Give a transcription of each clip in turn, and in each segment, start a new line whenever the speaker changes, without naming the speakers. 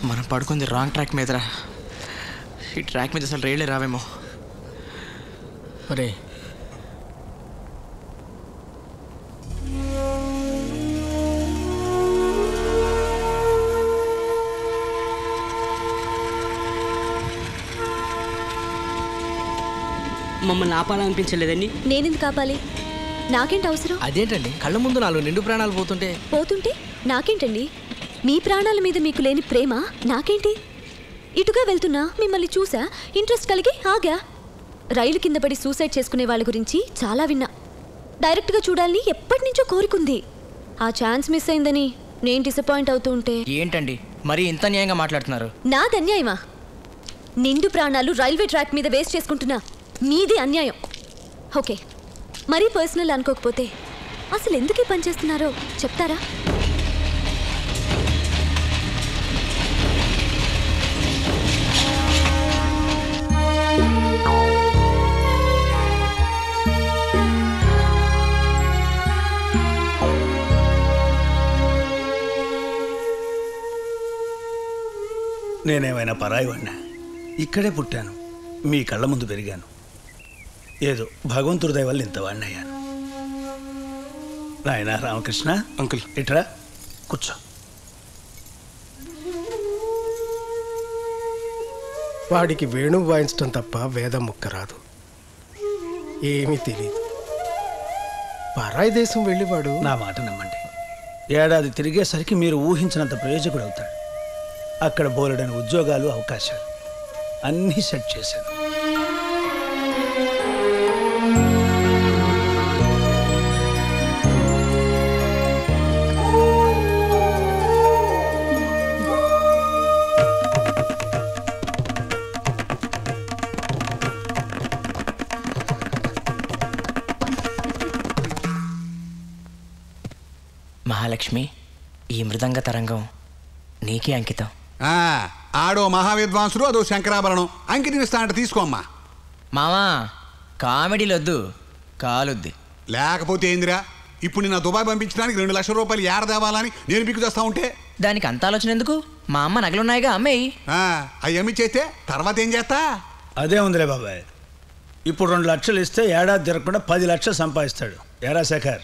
మనం పడుకుంది wrong track మీదరా. ఈ ట్రాక్ మీద అసలు రైళ్ళే రావేమో.
అరే
మమ్మల్ని ఆపాలనిపించలేదండి.
నేనెందుకు ఆపాలి? నాకేంటి అవసరం?
అదేంటండి, కళ్ళ ముందు 4 నిండు ప్రాణాలు
పోతుంటే నాకేంటండి? మీ ప్రాణాల మీద మీకు లేని ప్రేమ నాకేంటి? ఇటుగా వెళ్తున్నా మిమ్మల్ని చూసా, ఇంట్రెస్ట్ కలిగి ఆగా. రైలు కింద పడి సూసైడ్ చేసుకునే వాళ్ళ గురించి చాలా విన్నా. డైరెక్ట్గా చూడాలని ఎప్పటి నుంచో కోరుకుంది. ఆ ఛాన్స్ మిస్ అయిందని నేను డిసప్పాయింట్ అవుతూ ఉంటే
ఏంటండి మరి ఇంత న్యాయంగా మాట్లాడుతున్నారు?
నాది అన్యాయమా? నిండు ప్రాణాలు రైల్వే ట్రాక్ మీద వేస్ట్ చేసుకుంటున్నా మీది అన్యాయం. ఓకే, మరీ పర్సనల్ అనుకోకపోతే అసలు ఎందుకు ఈ పని చేస్తున్నారో చెప్తారా?
నేనేమైనా పరాయివాడినా? ఇక్కడే పుట్టాను, మీ కళ్ళ ముందు పెరిగాను. ఏదో భగవంతుడి దయ వల్ల ఇంతవాడిని అయ్యాను. నాయనా రామకృష్ణ,
అంకుల్
ఇట్రా కూర్చో.
వాడికి వేణువు వాయించడం తప్ప వేదం ముక్క రాదు, ఏమీ తెలియదు. పరాయి దేశం వెళ్ళివాడు.
నా మాట నమ్మండి, ఏడాది తిరిగేసరికి మీరు ఊహించినంత ప్రయోజకుడు అవుతాడు. అక్కడ బోలెడని ఉద్యోగాలు, అవకాశాలు అన్నీ సెట్ చేశాను.
మహాలక్ష్మి, ఈ మృదంగ తరంగం నీకే అంకితం.
ఆడో మహావిద్వాంసుడు, అదో శంకరాభరణం. అంకితం ఇస్తా అంటే తీసుకోమ్మా.
మామా కామెడీలు వద్దు, కాలుద్ది.
లేకపోతే ఏందిరా, ఇప్పుడు నిన్న దుబాయ్ పంపించడానికి 2 లక్షల రూపాయలు ఏడదేవాలని నేను బిక్కు చేస్తా ఉంటే
దానికి అంత ఆలోచన ఎందుకు? మా అమ్మ నగలున్నాయిగా, అమ్మేయి.
అవి అమ్మి చేస్తే తర్వాత ఏం చేస్తా?
అదే ఉందిలే బాబాయ్, ఇప్పుడు 2 లక్షలు ఇస్తే ఏడాది తిరగకుండా 10 లక్షలు సంపాదిస్తాడు. ఎరా శేఖర్?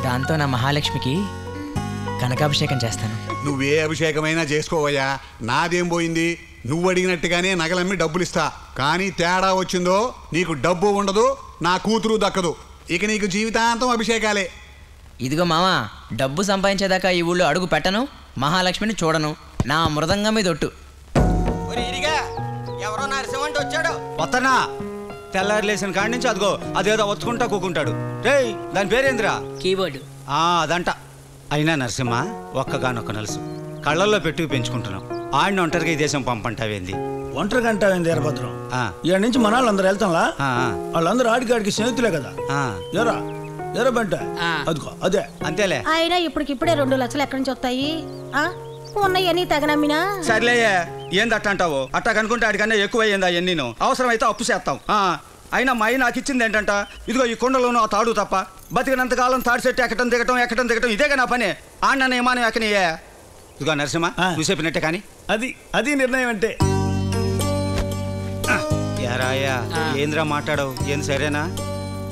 దాంతో నా మహాలక్ష్మికి కనకాభిషేకం చేస్తాను.
నువ్వే అభిషేకమైనా చేసుకోవయ్యా, నాదేం పోయింది? నువ్వు అడిగినట్టుగానే నగలమ్మి డబ్బులు ఇస్తా. కానీ తేడా వచ్చిందో నీకు డబ్బు ఉండదు, నా కూతురు దక్కదు. ఇక నీకు జీవితాంతం అభిషేకాలే.
ఇదిగో మామా, డబ్బు సంపాదించేదాకా ఈ ఊళ్ళో అడుగు పెట్టను, మహాలక్ష్మిని చూడను. నా మృదంగం మీద ఒట్టు.
ఎవరో నరసింహంటే వచ్చాడు. వస్తనా? తెల్లారి లేసిన కాడి నుంచి అదిగో అదేదో వచ్చుకుంటా కూకుంటాడు. రేయ్, దాని పేరేందిరా?
కీబోర్డు.
అదంట. అయినా నరసింహ ఒక్కగానొక్క నలుసు, కళ్ళల్లో పెట్టుకు పెంచుకుంటున్నాం. ఆడిని ఒంటరిగా ఈ దేశం పంపంటావేంది?
ఒంటరిగా అంటావేంది వీరభద్రం? ఇక్కడి నుంచి మన వాళ్ళందరూ వెళ్తాంలా, వాళ్ళందరూ ఆడికాడికి స్నేహితులే కదా. ఎరా ఎరా బంట, అదిగో అదే
అంతేలే. అయినా ఇప్పటికిప్పుడే 2 లక్షలు ఎక్కడి నుంచి వస్తాయి? ఉన్నాయని తగనమ్మినా
సర్లేయే, ఏంది అట్ట అంటావు? అట్టా కనుకుంటే ఆడికన్నా ఎక్కువ అయ్యిందా ఎన్నీను? అవసరమైతే అప్పు చేస్తాం. అయినా మా అయ్య నాకు ఇచ్చింది ఏంటంట, ఇదిగో ఈ కొండలోనూ ఆ తాడు తప్ప. బతికినంతకాలం తాడు చెట్టు ఎక్కటం దిగటం ఇదేగా నా పని. ఆడిన ఏమానం ఎక్కనియే. ఇదిగో నరసింహ, నువ్వు చెప్పినట్టే కానీ
అది నిర్ణయం అంటే.
యారాయ్యా, ఏంద్రా మాట్లాడవు? ఏం సరేనా?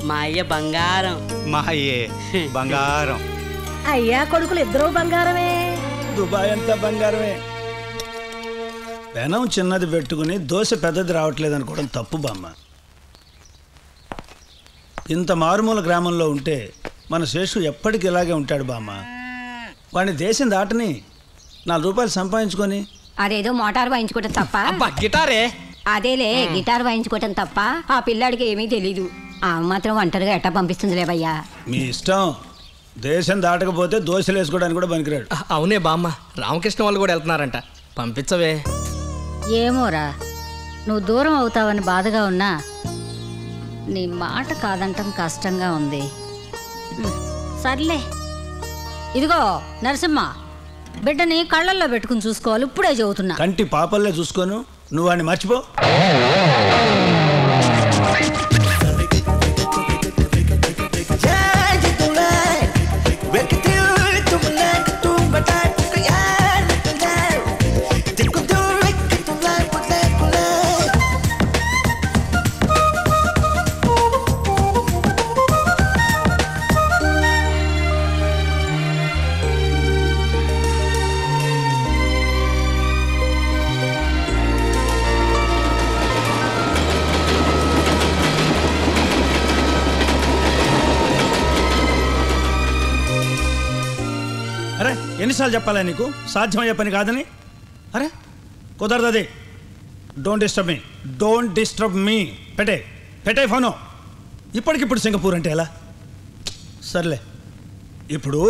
మా అయ్య బంగారం.
మా అయ్యే బంగారం.
అయ్యా కొడుకులు ఇద్దరు బంగారమే.
దుబాయ్ అంతా బంగారమే. పెనం చిన్నది పెట్టుకుని దోశ పెద్దది రావట్లేదు అనుకోవడం తప్పు బామ్మ. ఇంత మారుమూల గ్రామంలో ఉంటే మన శేషు ఎప్పటికి ఇలాగే ఉంటాడు బామ్మ. వాడిని దేశం దాటని 4 రూపాయలు సంపాదించుకొని
అదేదో మోటార్ వాయించుకోవటం తప్ప.
గిటారే
అదేలే, గిటార్ వాయించుకోవటం తప్ప ఆ పిల్లాడికి ఏమీ తెలీదు. ఆ మాత్రం ఒంటరిగా ఎట్టా పంపిస్తుంది లేవయ్యా.
మీ ఇష్టం. దేశం దాటకపోతే దోశలు వేసుకోవడానికి కూడా పనికిరాడు.
అవునే బామ్మ, రామకృష్ణ వాళ్ళు కూడా వెళ్తున్నారంట, పంపించవే.
ఏమోరా, నువ్వు దూరం అవుతావని బాధగా ఉన్నా
నీ మాట కాదంటం కష్టంగా ఉంది. సర్లే, ఇదిగో నరసింహ, బిడ్డని కళ్ళల్లో పెట్టుకుని చూసుకోవాలి. ఇప్పుడే చెబుతున్నా.
కంటి పాపల్లే చూసుకోను, నువ్వు వాడిని మర్చిపో. అరే ఎన్నిసార్లు చెప్పాలా నీకు సాధ్యమయ్యే పని కాదని? అరే కుదరదు అది. Don't disturb me. పెట్టే ఫోను. ఇప్పటికిప్పుడు సింగపూర్ అంటే ఎలా? సర్లే, ఇప్పుడు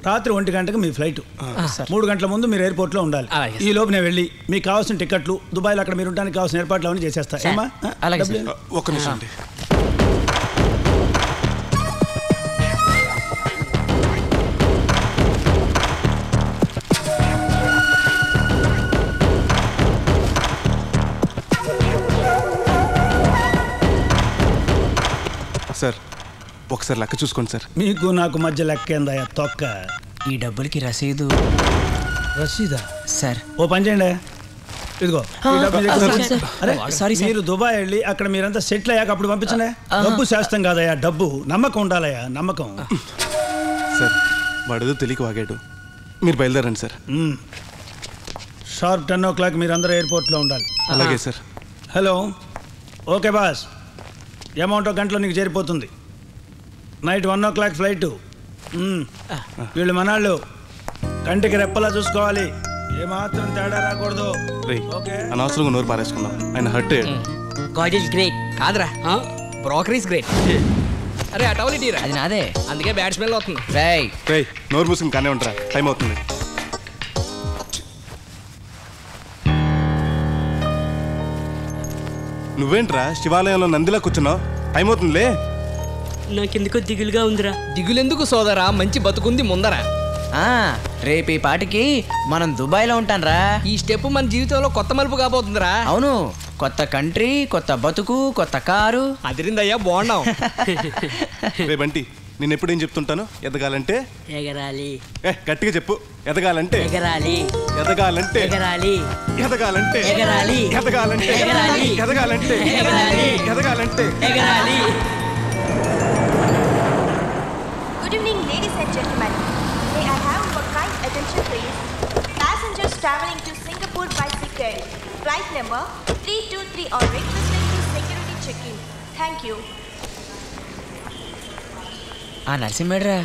రాత్రి 1 గంటకు మీ ఫ్లైట్. 3 గంటల ముందు మీరు ఎయిర్పోర్ట్లో ఉండాలి. ఈ లోపు నేను వెళ్ళి మీకు కావాల్సిన టికెట్లు, దుబాయ్లో అక్కడ మీరు ఉండడానికి కావాల్సిన ఏర్పాట్లు అవన్నీ చేసేస్తా. ఏమా?
ఒక్క నిమిషం అండి. సార్ ఒకసారి లెక్క చూసుకోండి సార్.
మీకు నాకు మధ్య లెక్క ఏందయ్యా తొక్క?
ఈ డబ్బులకి రసీదా సార్?
ఓ పని చేయండి, ఇదిగో ఈ డబ్బు మీ దగ్గర ఉంది. అరే మీరు దుబాయ్ వెళ్ళి అక్కడ మీరంతా సెటిల్ అయ్యాక అప్పుడు పంపించండి. డబ్బు శాస్త్రం కాదయ్యా, డబ్బు నమ్మకం ఉండాలయ్యా, నమ్మకం.
సార్ వాడేదో తెలియక వాగాడు, మీరు బయలుదేరండి సార్.
షార్ప్ 10 o'clock మీరందరూ ఎయిర్పోర్ట్లో ఉండాలి.
అలాగే sir.
Hello, okay boss, amount ఒక గంటలో నీకు చేరిపోతుంది. Night 1 o'clock flight. వీళ్ళు మనాళ్ళు కంటికి రెప్పలా చూసుకోవాలి, ఏమాత్రం తేడా రాకూడదు.
అనవసరంగా నోరు పారేసుకున్నాం, ఆయన హర్ట్ అయ్యాడు.
God is great.
కాదురా, బ్రోకర్ ఈజ్ గ్రేట్. అరే ఆ టవల్ ఇటీరా,
అది నాదే,
అందుకే బ్యాడ్ స్మెల్ అవుతుంది.
రేయ్ నోరు మూసుకుని కానే ఉంటారా, టైం అవుతుంది. నువ్వేంట్రా శివాలయంలో నందిలా కూర్చున్నావు, టైం అవుతుందిలే.
నాకెందుకో దిగులుగా ఉందిరా.
దిగులెందుకు సోదరా, మంచి బతుకుంది ముందరా.
రేపు ఈ పాటికి మనం దుబాయ్లో ఉంటాన్రా.
ఈ స్టెప్ మన జీవితంలో కొత్త మలుపు కాబోతుందిరా.
అవును, కొత్త కంట్రీ, కొత్త బతుకు, కొత్త కారు.
అదిరిందయ్యా, బాగున్నాం.
రే బంటి, నేను ఎప్పుడు ఏం చెప్తుంటాను, ఎదగాలంటే
ఎగరాలి.
గట్టిగా చెప్పు. ఎదగాలంటే
ఎగరాలి.
ఎదగాలంటే
ఎగరాలి.
ఎదగాలంటే
ఎగరాలి.
ఎదగాలంటే
ఎగరాలి.
ఎదగాలంటే
ఎగరాలి.
ఎదగాలంటే
ఎగరాలి.
Good evening, ladies and gentlemen. May I have your kind attention, please? Passengers traveling to Singapore by ticket, flight number 323 are requested to security check-in. Thank you.
ఆ నరసింహేడ్రా,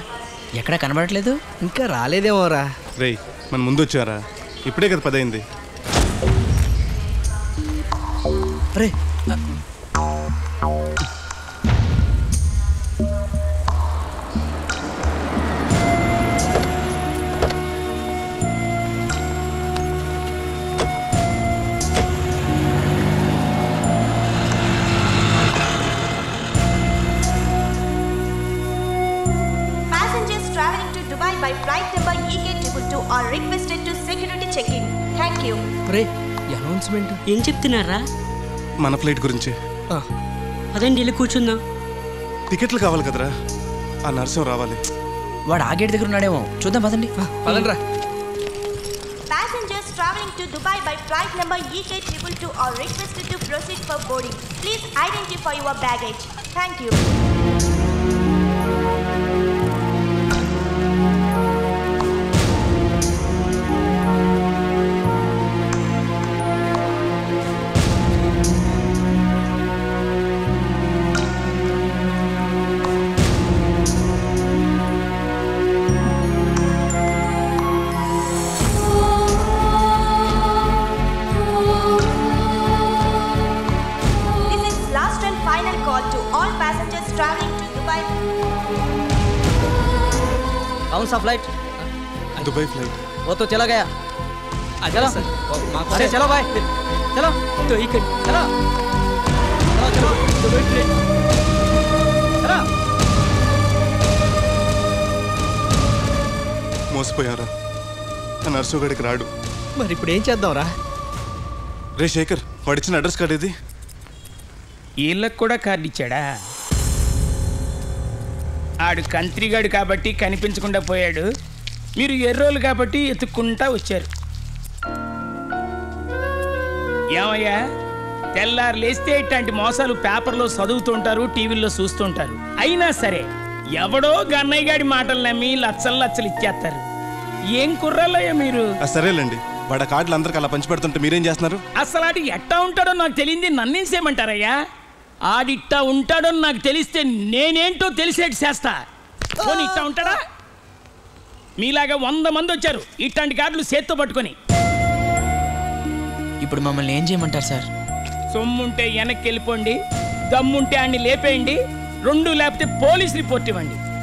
ఎక్కడ కనబడట్లేదు?
ఇంకా రాలేదేమోరా.
రేయ్ మన ముందు వచ్చారా, ఇప్పుడే కదా 10 అయింది.
రే
Passengers traveling to Dubai by flight number EK222 are requested to security check-in. Thank you.
Ray announcement
ఏం చెప్తున్నారా?
మన ఫ్లైట్ గురించి.
అదండి, వెళ్ళి కూర్చుందాం.
టికెట్లు కావాలి కదరా, ఆ నరసింహ రావాలి.
వాడు ఆ గేట్ దగ్గర ఉన్నాడేమో, చూద్దాం పదండి.
పదండ్రా.
Passengers traveling to Dubai by flight number EK222 are requested to proceed for boarding. Please identify your baggage. Thank you.
कौन सा फ्लाइट?
Dubai flight.
वो तो चला गया। चलो अरे चलो भाई, चलो तो ही चलो चलो दुबई फ्लाइट।
నర్సు గడికి రాడు.
మరి ఇప్పుడు ఏం చేద్దాంరా?
రే శేఖర్, వాడిచ్చిన అడ్రస్ కార్డు ఇది.
వీళ్ళకి కూడా కార్డు ఇచ్చాడా? ఆడు కంత్రిగాడు కాబట్టి కనిపించకుండా పోయాడు, మీరు ఎర్రోళ్ళు కాబట్టి ఎత్తుక్కుంటా వచ్చారు. ఏమయ్యా, తెల్లారు లేస్తే ఇట్లాంటి మోసాలు పేపర్లో చదువుతుంటారు, టీవీల్లో చూస్తుంటారు. అయినా సరే ఎవడో గన్నయ్య గాడి మాటలు నమ్మి లచ్చలు లచ్చలు ఇచ్చేస్తారు. ఏం కుర్రాలయ్యా మీరు?
సరేలేండి, వాడి కార్డులు అందరికి అలా పంచి పెడుతుంటే మీరేం చేస్తున్నారు?
అసలు ఆడి ఎట్టా ఉంటాడో నాకు తెలియంది నన్నేసేమంటారయ్యా? ఆడిట్టా ఉంటాడో నాకు తెలిస్తే నేనేంటో తెలిసేటి చేస్తా. పోనీ ఇట్టా ఉంటాడా? మీలాగా 100 మంది వచ్చారు ఇట్లాంటి కార్డులు చేత్తో పట్టుకొని.
ఇప్పుడు మమ్మల్ని ఏం చేయమంటారు సార్?
సొమ్ముంటే వెనక్కి వెళ్ళిపోండి, దమ్ముంటే ఆడిని లేపేయండి, 2 లేకపోతే పోలీస్ రిపోర్ట్ ఇవ్వండి.